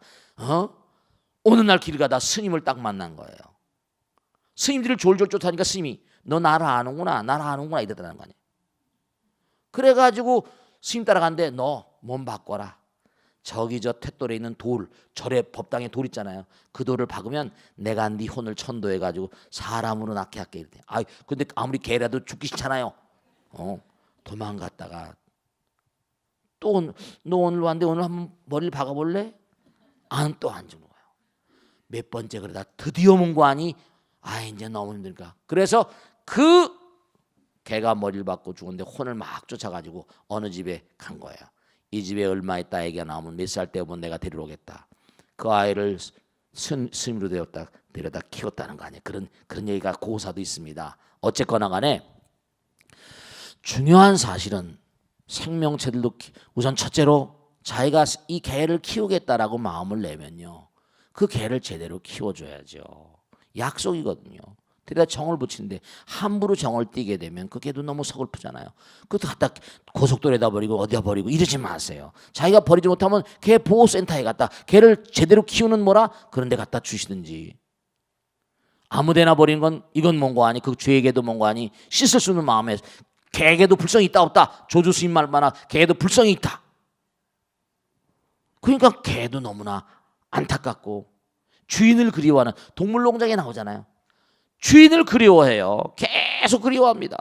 어느 날 길 가다 스님을 딱 만난 거예요. 스님들을 졸졸 쫓아니까 스님이 너 나를 아는구나 이러더라는 거 아니에요. 그래가지고 스님 따라갔는데 너 몸 바꿔라. 저기 저 탯돌에 있는 돌, 절에 법당에 돌 있잖아요. 그 돌을 박으면 내가 네 혼을 천도해가지고 사람으로 낳게 할게. 이랬대. 근데 아무리 개라도 죽기 싫잖아요. 도망갔다가 또 너 오늘 왔는데 오늘 한번 머리를 박아볼래? 또 안 주는 거예요. 몇 번째 그러다 드디어 문고하니 이제 너무 힘드니까. 그래서 그 개가 머리를 박고 죽었는데 혼을 막 쫓아가지고 어느 집에 간 거예요. 이 집에 얼마 있다 애기가 나오면 몇 살 때면 내가 데리러 오겠다. 그 아이를 스님으로 데려다 키웠다는 거 아니에요. 그런 얘기가 고사도 있습니다. 어쨌거나 간에 중요한 사실은 생명체들도 우선 첫째로 자기가 이 개를 키우겠다라고 마음을 내면요, 그 개를 제대로 키워줘야죠. 약속이거든요. 데려다 정을 붙이는데 함부로 정을 띄게 되면 그 개도 너무 서글프잖아요. 그것도 갖다 고속도로에다 버리고 어디다 버리고 이러지 마세요. 자기가 버리지 못하면 개 보호센터에 갖다 개를 제대로 키우는 그런 데 갖다 주시든지. 아무데나 버리는 건 이건 뭔고 아니, 그 죄에게도 뭔고 아니, 씻을 수 있는 마음에 개에게도 불성이 있다 없다. 조주 스님 말마나 개에도 불성이 있다. 그러니까 개도 너무나 안타깝고 주인을 그리워하는, 동물농장에 나오잖아요. 주인을 그리워해요. 계속 그리워합니다.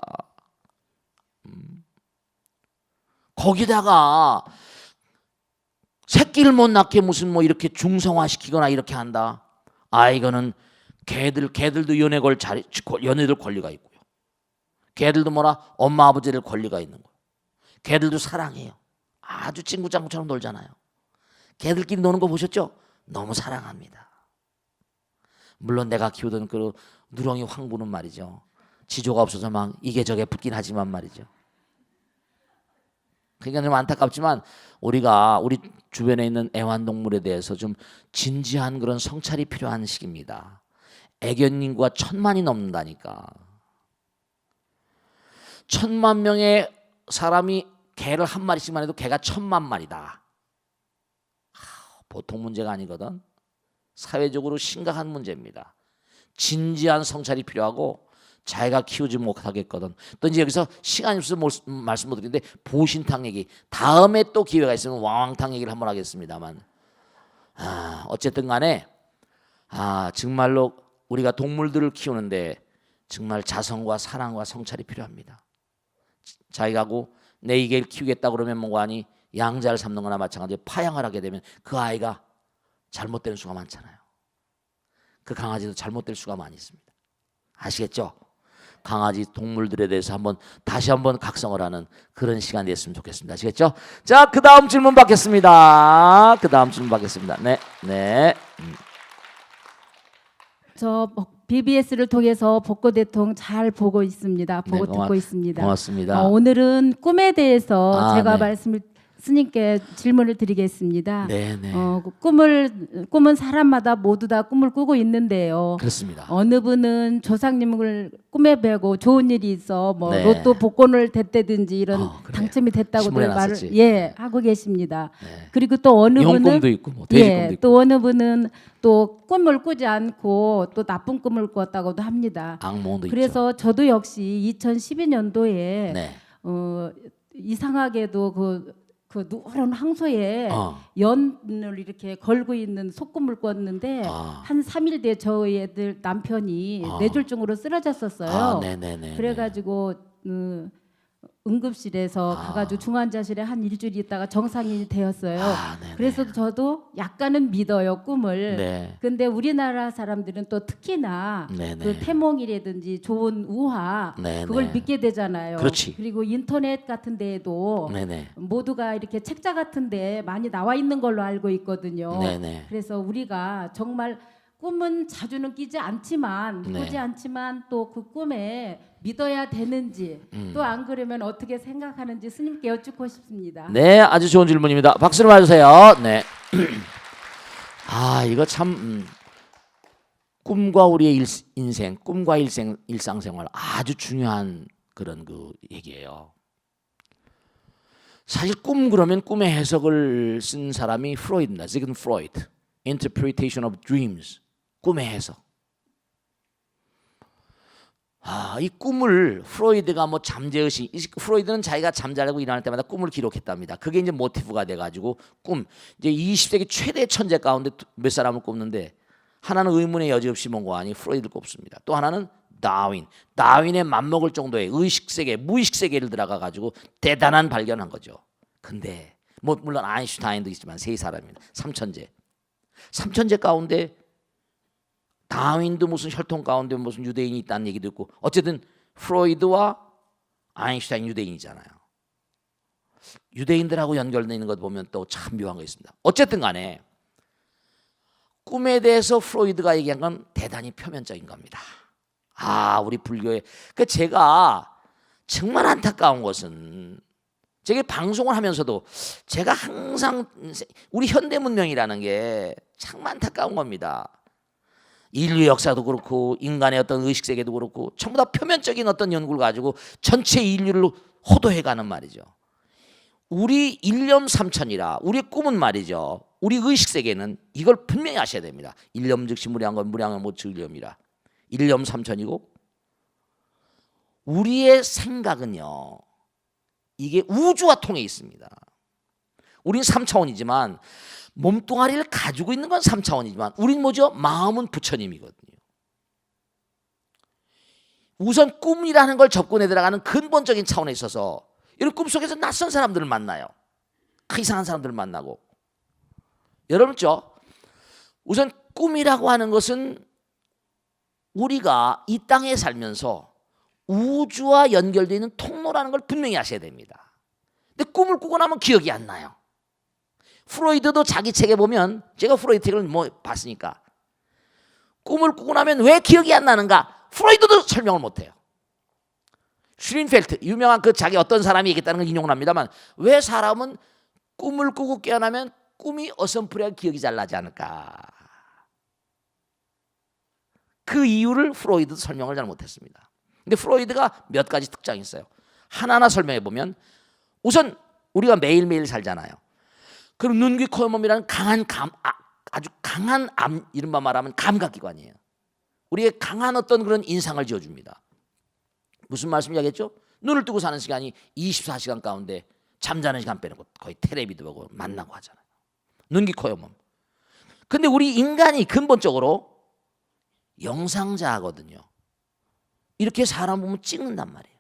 거기다가 새끼를 못 낳게 무슨 이렇게 중성화시키거나 이렇게 한다. 이거는 개들도 연애들 권리가 있고요. 개들도 엄마 아버지들 권리가 있는 거예요. 개들도 사랑해요. 아주 친구짱구처럼 놀잖아요. 개들끼리 노는 거 보셨죠? 너무 사랑합니다. 물론 내가 키우던 그 누렁이 황구는 말이죠, 지조가 없어서 막 이게 저게 붙긴 하지만 말이죠. 그러니까 좀 안타깝지만 우리가 우리 주변에 있는 애완동물에 대해서 좀 진지한 그런 성찰이 필요한 시기입니다. 애견 인구가 1000만이 넘는다니까. 1000만 명의 사람이 개를 한 마리씩만 해도 개가 1000만 마리다. 보통 문제가 아니거든. 사회적으로 심각한 문제입니다. 진지한 성찰이 필요하고 자기가 키우지 못하겠거든. 또 이제 여기서 시간이 없어서 말씀 못 드리는데 보신탕 얘기 다음에 또 기회가 있으면 왕왕탕 얘기를 한번 하겠습니다만, 어쨌든 간에 정말로 우리가 동물들을 키우는데 정말 자성과 사랑과 성찰이 필요합니다. 자기가고 내 이 개를 키우겠다 그러면 뭐가 아니, 양자를 삼는 거나 마찬가지로 파양을 하게 되면 그 아이가 잘못되는 수가 많잖아요. 그 강아지도 잘못될 수가 많이 있습니다. 아시겠죠? 강아지 동물들에 대해서 다시 한번 각성을 하는 그런 시간이 됐으면 좋겠습니다. 아시겠죠? 자, 그 다음 질문 받겠습니다. 네. 저 BBS를 통해서 복고 대통 잘 보고 있습니다. 듣고 있습니다. 고맙습니다. 오늘은 꿈에 대해서 제가 네. 말씀을 스님께 질문을 드리겠습니다. 네네. 꿈은 사람마다 모두 다 꿈을 꾸고 있는데요. 그렇습니다. 어느 분은 조상님을 꿈에 뵈고 좋은 일이 있어 뭐 네. 로또 복권을 됐다든지 이런 그래요. 당첨이 됐다고들 신문에 말을 났었지. 하고 계십니다. 네. 그리고 또 어느 분은 용꿈도 있고 뭐 돼지꿈도 있고 또 어느 분은 또 꿈을 꾸지 않고 또 나쁜 꿈을 꿨다고도 합니다. 악몽도 그래서 저도 역시 2012년도에 있죠. 네. 이상하게도 그 누런 항소에 연을 이렇게 걸고 있는 속꿈을 꿨는데 한 3일 뒤에 저희 애들 남편이 뇌졸중으로 쓰러졌었어요. 네네네. 그래가지고 응급실에서 가가지고 중환자실에 한 일주일 있다가 정상이 되었어요. 네네. 그래서 저도 약간은 믿어요 꿈을. 네. 근데 우리나라 사람들은 또 특히나 네네. 그 태몽이라든지 좋은 우화 네네. 그걸 믿게 되잖아요. 그렇지. 그리고 인터넷 같은 데에도 네네. 모두가 이렇게 책자 같은데 많이 나와 있는 걸로 알고 있거든요. 네네. 그래서 우리가 정말 꿈은 자주는 꾸지 않지만 또 그 꿈에 믿어야 되는지 또 안 그러면 어떻게 생각하는지 스님께 여쭙고 싶습니다. 네, 아주 좋은 질문입니다. 박수를 맞으세요. 네. 이거 참 꿈과 우리의 인생, 꿈과 일상생활 아주 중요한 그런 그 얘기예요. 사실 꿈 그러면 꿈의 해석을 쓴 사람이 프로이드입니다. 지그문드 프로이드. Interpretation of Dreams. 꿈의 해석. 이 꿈을 프로이드가 뭐 잠재의식, 프로이드는 자기가 잠자려고 일어날 때마다 꿈을 기록했답니다. 그게 이제 모티브가 돼가지고 꿈. 이제 20세기 최대 천재 가운데 몇 사람을 꼽는데 하나는 의문의 여지 없이 뭔가 프로이드를 꼽습니다. 또 하나는 다윈에 맞먹을 정도의 의식 세계, 무의식 세계를 들어가 가지고 대단한 발견한 거죠. 근데 뭐 물론 아인슈타인도 있지만 세 사람입니다. 삼천재 가운데 다윈도 무슨 혈통 가운데 무슨 유대인이 있다는 얘기도 있고 어쨌든 프로이드와 아인슈타인 유대인이잖아요. 유대인들하고 연결되어 있는 것 보면 또 참 묘한 거 있습니다. 어쨌든 간에 꿈에 대해서 프로이드가 얘기한 건 대단히 표면적인 겁니다. 우리 불교에 제가 정말 안타까운 것은 제가 방송을 하면서도 제가 항상 우리 현대 문명이라는 게 참 안타까운 겁니다. 인류 역사도 그렇고 인간의 어떤 의식 세계도 그렇고 전부 다 표면적인 어떤 연구를 가지고 전체 인류를 호도해가는 말이죠. 우리 일념삼천이라 우리의 꿈은 말이죠. 우리 의식 세계는 이걸 분명히 아셔야 됩니다. 일념즉시 무량건 무량은 모츠 일념이라. 일념삼천이고 우리의 생각은요. 이게 우주와 통해 있습니다. 우린 3차원이지만 몸뚱아리를 가지고 있는 건 3차원이지만 우린 뭐죠? 마음은 부처님이거든요. 우선 꿈이라는 걸 접근해 들어가는 근본적인 차원에 있어서 이런 꿈속에서 낯선 사람들을 만나요. 이상한 사람들을 만나고. 여러분 있죠? 우선 꿈이라고 하는 것은 우리가 이 땅에 살면서 우주와 연결되어 있는 통로라는 걸 분명히 아셔야 됩니다. 근데 꿈을 꾸고 나면 기억이 안 나요. 프로이드도 자기 책에 보면 제가 프로이드 책을 뭐 봤으니까 꿈을 꾸고 나면 왜 기억이 안 나는가? 프로이드도 설명을 못해요. 슈린펠트 유명한 그 자기 어떤 사람이 얘기했다는 걸 인용을 합니다만 왜 사람은 꿈을 꾸고 깨어나면 꿈이 어선풀이하게 기억이 잘 나지 않을까? 그 이유를 프로이드도 설명을 잘 못했습니다. 근데 프로이드가 몇 가지 특징이 있어요. 하나하나 설명해 보면 우선 우리가 매일매일 살잖아요. 그럼 눈, 귀, 코, 몸이라는 아주 강한 이른바 말하면 감각기관이에요. 우리의 강한 어떤 그런 인상을 지어줍니다. 무슨 말씀이냐겠죠? 눈을 뜨고 사는 시간이 24시간 가운데 잠자는 시간 빼는 것 거의 텔레비도 보고 만나고 하잖아요. 눈, 귀, 코, 몸. 근데 우리 인간이 근본적으로 영상자거든요. 이렇게 사람 보면 찍는단 말이에요.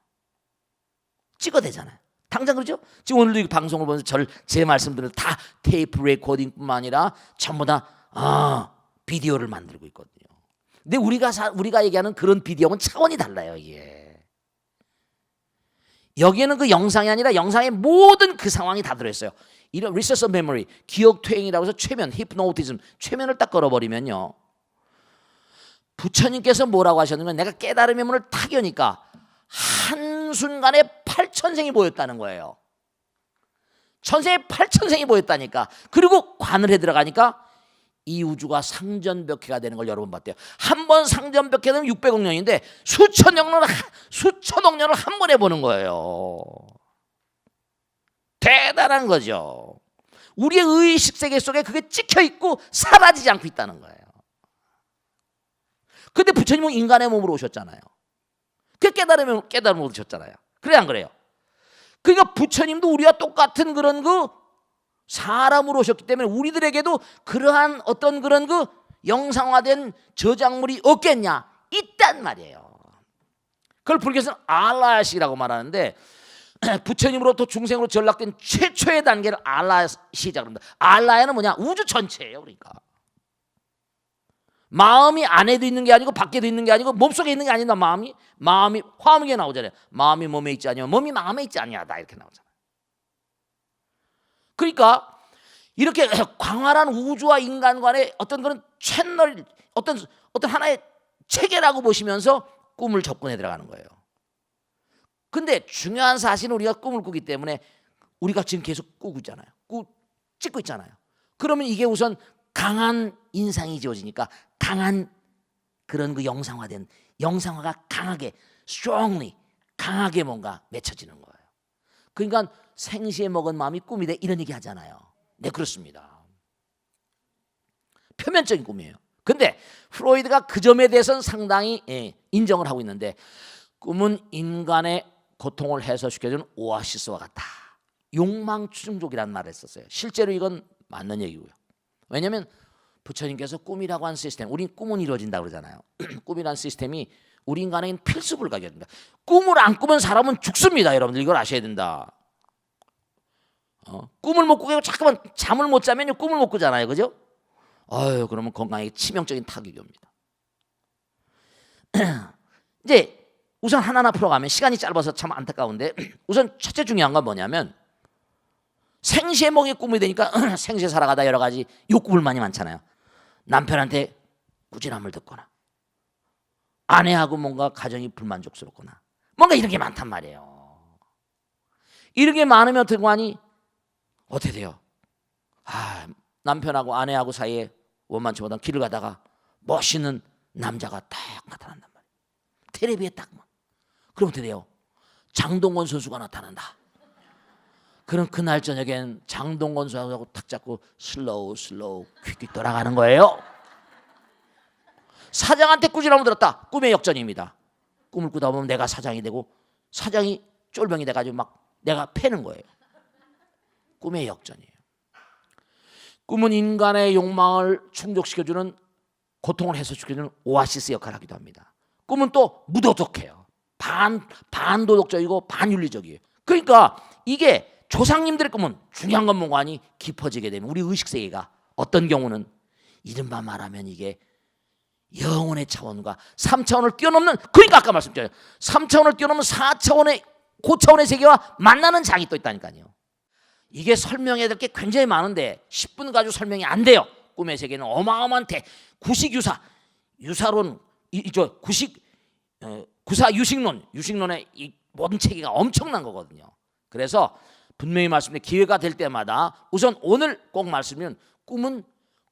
찍어대잖아요. 당장 그러죠? 지금 오늘도 이 방송을 보면서 제 말씀들을 다 테이프 레코딩뿐만 아니라 전부 다 비디오를 만들고 있거든요. 근데 우리가 얘기하는 그런 비디오는 차원이 달라요. 이게 여기에는 그 영상이 아니라 영상의 모든 그 상황이 다 들어있어요. 이런 리서스 오브 메모리, 기억 퇴행이라고 해서 최면, 히프노티즘, 최면을 딱 걸어버리면요. 부처님께서 뭐라고 하셨냐면 내가 깨달음의 문을 탁 여니까 한순간에 8,000생이 보였다는 거예요. 천생에 8천생이 보였다니까. 그리고 관을 해 들어가니까 이 우주가 상전벽해가 되는 걸 여러 번 봤대요. 한 번 상전벽해 되면 600억 년인데 수천억 년을 한 번에 보는 거예요. 대단한 거죠. 우리의 의식 세계 속에 그게 찍혀 있고 사라지지 않고 있다는 거예요. 근데 부처님은 인간의 몸으로 오셨잖아요. 그 깨달음을 오셨잖아요. 그래 안 그래요? 그러니까 부처님도 우리와 똑같은 그런 그 사람으로 오셨기 때문에 우리들에게도 그러한 어떤 그런 그 영상화된 저작물이 없겠냐? 있단 말이에요. 그걸 불교에서는 알라시라고 말하는데 부처님으로부터 중생으로 전락된 최초의 단계를 알라시라고 합니다. 알라야는 뭐냐? 우주 전체예요. 그러니까 마음이 안에도 있는 게 아니고 밖에도 있는 게 아니고 몸속에 있는 게 아니다. 마음이 화엄경에 나오잖아요. 마음이 몸에 있지 아니면 몸이 마음에 있지 아니하다 이렇게 나오잖아요. 그러니까 이렇게 광활한 우주와 인간 간의 어떤 그런 채널, 어떤 하나의 체계라고 보시면서 꿈을 접근해 들어가는 거예요. 근데 중요한 사실은 우리가 꿈을 꾸기 때문에 우리가 지금 계속 꾸고 있잖아요. 찍고 있잖아요. 그러면 이게 우선 강한 인상이 지어지니까 강한 그런 그 영상화가 강하게 strongly 강하게 뭔가 맺혀지는 거예요. 그러니까 생시에 먹은 마음이 꿈이 돼 이런 얘기 하잖아요. 네, 그렇습니다. 표면적인 꿈이에요. 근데 프로이드가 그 점에 대해서는 상당히 인정을 하고 있는데 꿈은 인간의 고통을 해소시켜주는 오아시스와 같다. 욕망 충족이라는 말을 했었어요. 실제로 이건 맞는 얘기고요. 왜냐하면 부처님께서 꿈이라고 하는 시스템, 우린 꿈은 이루어진다고 그러잖아요. 꿈이라는 시스템이 우리 인간에게는 필수 불가결입니다. 꿈을 안 꾸면 사람은 죽습니다. 여러분들 이걸 아셔야 된다. 꿈을 못 꾸고 자꾸만 잠을 못 자면 꿈을 못 꾸잖아요. 그죠? 그러면 건강에 치명적인 타격이 옵니다. 이제 우선 하나하나 풀어가면 시간이 짧아서 참 안타까운데 우선 첫째 중요한 건 뭐냐면 생시에 먹이 꿈이 되니까 생시에 살아가다 여러 가지 욕구 불만이 많잖아요. 남편한테 꾸지람을 듣거나 아내하고 뭔가 가정이 불만족스럽거나 뭔가 이런 게 많단 말이에요. 이런 게 많으면 어떻게 하니? 어떻게 돼요? 남편하고 아내하고 사이에 원만치 못한 길을 가다가 멋있는 남자가 딱 나타난단 말이에요. 텔레비에 딱. 그럼 어떻게 돼요? 장동건 선수가 나타난다. 그럼 그날 저녁엔 장동건 선수하고 탁 잡고 슬로우 퀵 돌아가는 거예요. 사장한테 꾸지람을 들었다. 꿈의 역전입니다. 꿈을 꾸다 보면 내가 사장이 되고 사장이 쫄병이 돼가지고 막 내가 패는 거예요. 꿈의 역전이에요. 꿈은 인간의 욕망을 충족시켜주는, 고통을 해소시켜주는 오아시스 역할을 하기도 합니다. 꿈은 또 무도덕해요. 반도덕적이고 반윤리적이에요. 그러니까 이게 조상님들의 꿈은 중요한 건 뭐가 아니 깊어지게 되면 우리 의식세계가 어떤 경우는 이른바 말하면 이게 영혼의 차원과 3차원을 뛰어넘는, 그러니까 아까 말씀드렸죠. 3차원을 뛰어넘는 4차원의 고차원의 세계와 만나는 장이 또 있다니까요. 이게 설명해야 될 게 굉장히 많은데 10분 가지고 설명이 안 돼요. 꿈의 세계는 어마어마한 구식유사, 유사론, 구사 유식론의 이 모든 체계가 엄청난 거거든요. 그래서 분명히 말씀드린 기회가 될 때마다 우선 오늘 꼭 말씀드리면 꿈은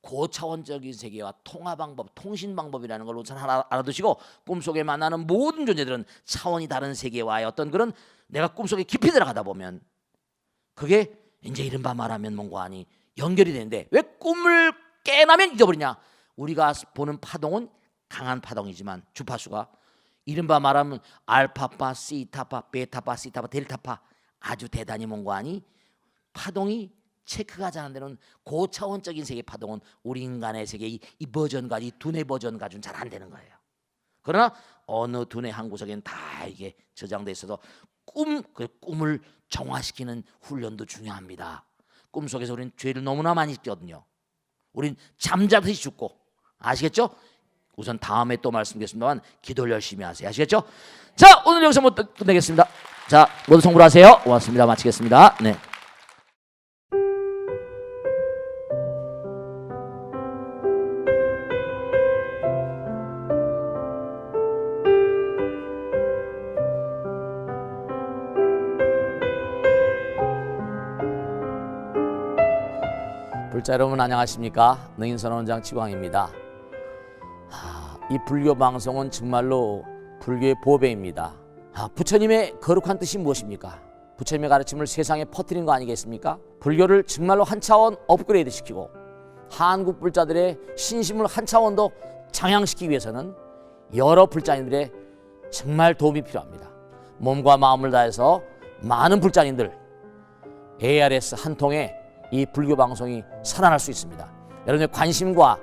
고차원적인 세계와 통화 방법, 통신 방법이라는 걸 우선 하나 알아두시고 꿈속에 만나는 모든 존재들은 차원이 다른 세계와의 어떤 그런 내가 꿈속에 깊이 들어가다 보면 그게 이제 이른바 말하면 뭔가 아니 연결이 되는데 왜 꿈을 깨나면 잊어버리냐? 우리가 보는 파동은 강한 파동이지만 주파수가 이른바 말하면 알파파, 시타파, 베타파, 시타파, 델타파 아주 대단히 뭔가 아니 파동이 체크가 잘 안 되는 고차원적인 세계 파동은 우리 인간의 세계 이 버전과 이 두뇌 버전 가지고는 잘 안 되는 거예요. 그러나 어느 두뇌 한 구석에는 다 이게 저장돼 있어서 그 꿈을 정화시키는 훈련도 중요합니다. 꿈속에서 우리는 죄를 너무나 많이 짓거든요. 우린 잠자듯이 죽고 아시겠죠? 우선 다음에 또 말씀드리겠습니다만 기도를 열심히 하세요. 아시겠죠? 자, 오늘 여기서 모두 끝내겠습니다. 자, 모두 성불하세요. 고맙습니다. 마치겠습니다. 네. 불자 여러분 안녕하십니까? 능인선원장 치광입니다. 이 불교 방송은 정말로 불교의 보배입니다. 부처님의 거룩한 뜻이 무엇입니까? 부처님의 가르침을 세상에 퍼뜨린 거 아니겠습니까? 불교를 정말로 한 차원 업그레이드 시키고 한국 불자들의 신심을 한 차원 더 장양시키기 위해서는 여러 불자님들의 정말 도움이 필요합니다. 몸과 마음을 다해서 많은 불자님들 ARS 한 통에 이 불교 방송이 살아날 수 있습니다. 여러분의 관심과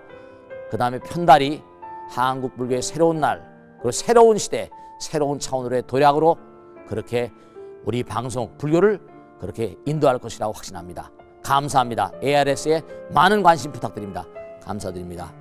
그 다음에 편달이 한국 불교의 새로운 날 그리고 새로운 시대 새로운 차원으로의 도약으로 그렇게 우리 방송 불교를 그렇게 인도할 것이라고 확신합니다. 감사합니다. ARS에 많은 관심 부탁드립니다. 감사드립니다.